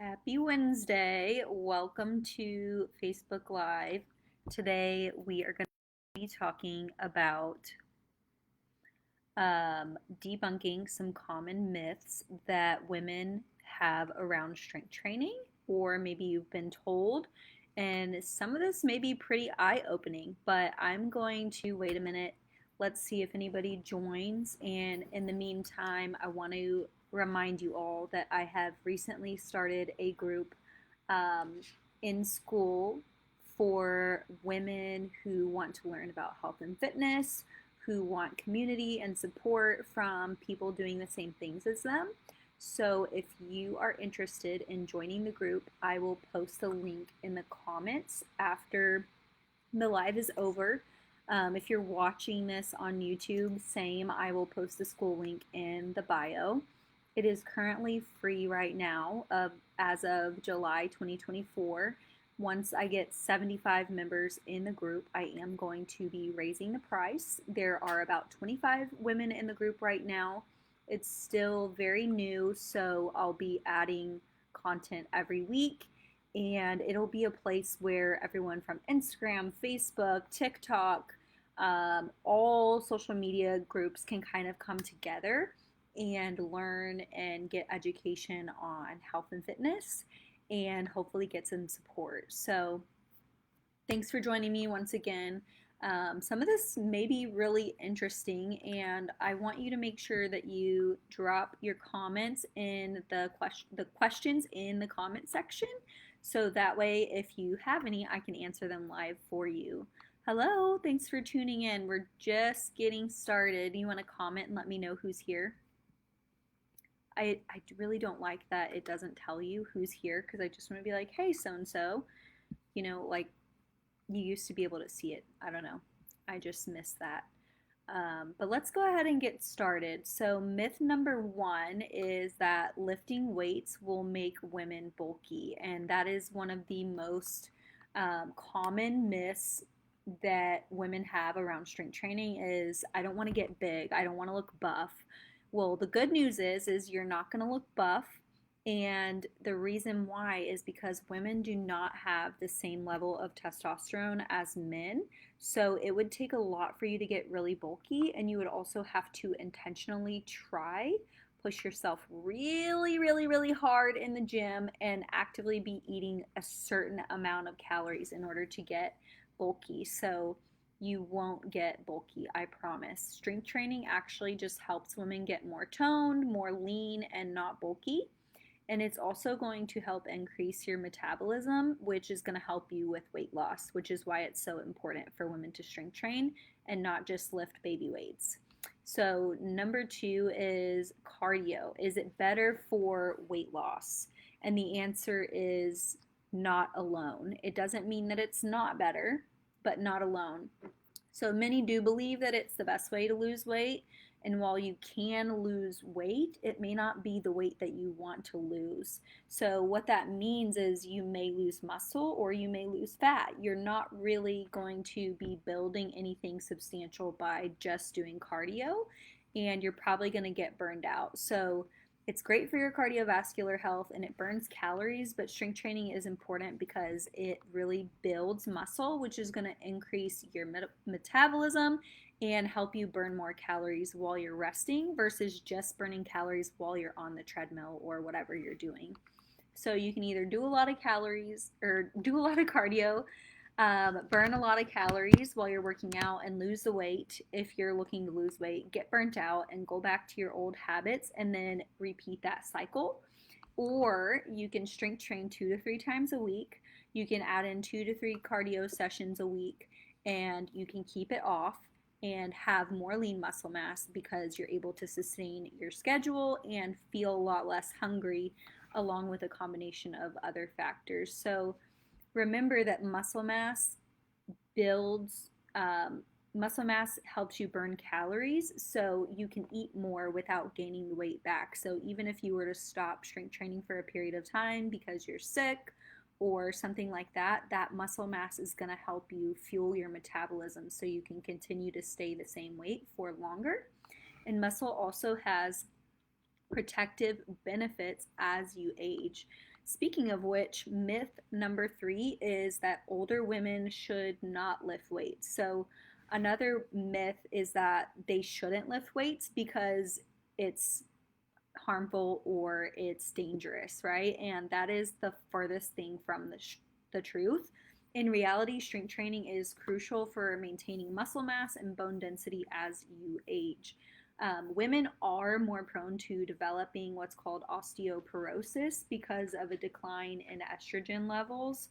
Happy Wednesday. Welcome to Facebook Live. Today we are going to be talking about debunking some common myths that women have around strength training, or maybe you've been told. And some of this may be pretty eye opening, but I'm going to wait a minute. Let's see if anybody joins. And in the meantime, I want to remind you all that I have recently started a group um, in school for women who want to learn about health and fitness, who want community and support from people doing the same things as them. So if you are interested in joining the group, I will post the link in the comments after the live is over. If you're watching this on YouTube, same, I will post the school link in the bio. It is currently free right now as of July 2024. Once I get 75 members in the group, I am going to be raising the price. There are about 25 women in the group right now. It's still very new, so I'll be adding content every week, and it'll be a place where everyone from Instagram, Facebook, TikTok, all social media groups can kind of come together and learn and get education on health and fitness and hopefully get some support. So thanks for joining me once again. Some of this may be really interesting, and I want you to make sure that you drop your comments in the questions in the comment section, so that way if you have any, I can answer them live for you. Hello, thanks for tuning in. We're just getting started. You want to comment and let me know who's here? I really don't like that it doesn't tell you who's here, because I just want to be like, hey, so and so, like you used to be able to see it. I don't know. I just missed that. But let's go ahead and get started. So, myth number one is that lifting weights will make women bulky, and that is one of the most common myths that women have around strength training. Is I don't want to get big. I don't want to look buff. Well, the good news is you're not going to look buff. And the reason why is because women do not have the same level of testosterone as men. So it would take a lot for you to get really bulky, and you would also have to intentionally push yourself really, really, really hard in the gym and actively be eating a certain amount of calories in order to get bulky. So you won't get bulky, I promise. Strength training actually just helps women get more toned, more lean, and not bulky. And it's also going to help increase your metabolism, which is going to help you with weight loss, which is why it's so important for women to strength train and not just lift baby weights. So, number two is cardio. Is it better for weight loss? And the answer is not alone. It doesn't mean that it's not better, but not alone. So many do believe that it's the best way to lose weight. And while you can lose weight, it may not be the weight that you want to lose. So, what that means is you may lose muscle or you may lose fat. You're not really going to be building anything substantial by just doing cardio, and you're probably going to get burned out. So, it's great for your cardiovascular health and it burns calories, but strength training is important because it really builds muscle, which is going to increase your metabolism and help you burn more calories while you're resting versus just burning calories while you're on the treadmill or whatever you're doing. So you can either do a lot of calories or do a lot of cardio, burn a lot of calories while you're working out and lose the weight. If you're looking to lose weight, get burnt out and go back to your old habits and then repeat that cycle. Or you can strength train 2 to 3 times a week. You can add in 2 to 3 cardio sessions a week, and you can keep it off and have more lean muscle mass because you're able to sustain your schedule and feel a lot less hungry, along with a combination of other factors. So remember that builds muscle mass helps you burn calories, so you can eat more without gaining the weight back. So even if you were to stop strength training for a period of time because you're sick or something like that, that muscle mass is going to help you fuel your metabolism so you can continue to stay the same weight for longer. And muscle also has protective benefits as you age. Speaking of which, myth number 3 is that older women should not lift weights. So, another myth is that they shouldn't lift weights because it's harmful or it's dangerous, right? And that is the furthest thing from the truth. In reality, strength training is crucial for maintaining muscle mass and bone density as you age. Women are more prone to developing what's called osteoporosis because of a decline in estrogen levels.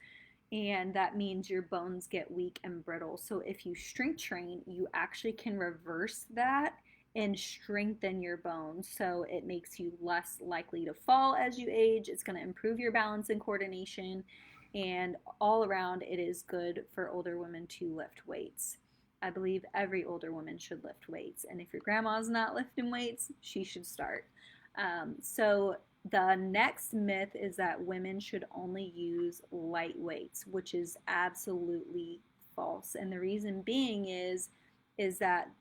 And that means your bones get weak and brittle. So, if you strength train, you actually can reverse that and strengthen your bones. So, it makes you less likely to fall as you age. It's going to improve your balance and coordination. And all around, it is good for older women to lift weights. I believe every older woman should lift weights. And if your grandma's not lifting weights, she should start. So the next myth is that women should only use light weights, which is absolutely false. And the reason being is that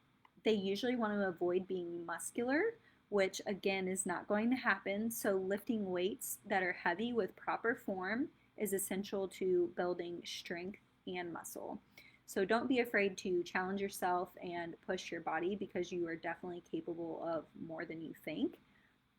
they usually want to avoid being muscular, which again is not going to happen. So lifting weights that are heavy with proper form is essential to building strength and muscle. So don't be afraid to challenge yourself and push your body because you are definitely capable of more than you think.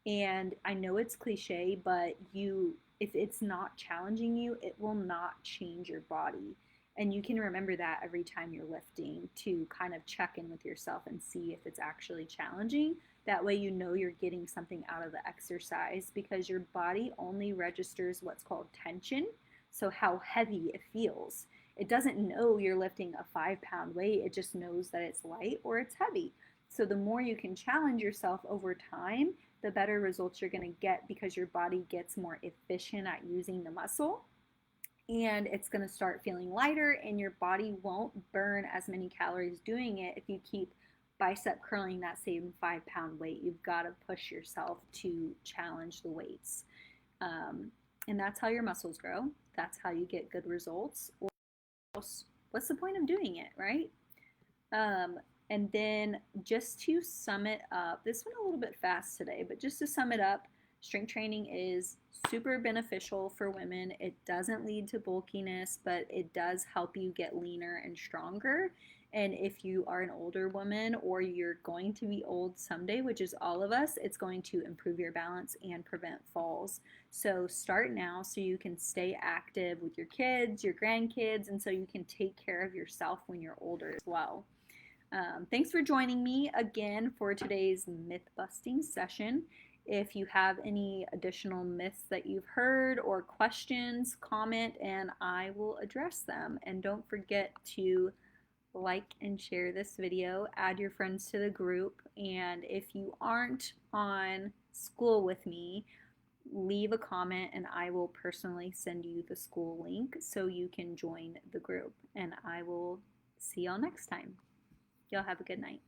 And I know it's cliche, but if it's not challenging you, it will not change your body. And you can remember that every time you're lifting to kind of check in with yourself and see if it's actually challenging. That way you know you're getting something out of the exercise because your body only registers what's called tension, so how heavy it feels. It doesn't know you're lifting a 5 pound weight, it just knows that it's light or it's heavy. So the more you can challenge yourself over time, the better results you're going to get because your body gets more efficient at using the muscle and it's going to start feeling lighter and your body won't burn as many calories doing it if you keep bicep curling that same 5 pound weight. You've got to push yourself to challenge the weights. And that's how your muscles grow. That's how you get good results. Or else, what's the point of doing it, right? And then just to sum it up, this went a little bit fast today, but just to sum it up, strength training is super beneficial for women. It doesn't lead to bulkiness, but it does help you get leaner and stronger. And if you are an older woman or you're going to be old someday, which is all of us, it's going to improve your balance and prevent falls. So start now so you can stay active with your kids, your grandkids, and so you can take care of yourself when you're older as well. Thanks for joining me again for today's myth busting session. If you have any additional myths that you've heard or questions, comment and I will address them. And don't forget to like and share this video, add your friends to the group, and if you aren't on Skool with me, leave a comment and I will personally send you the Skool link so you can join the group. And I will see y'all next time. Y'all have a good night.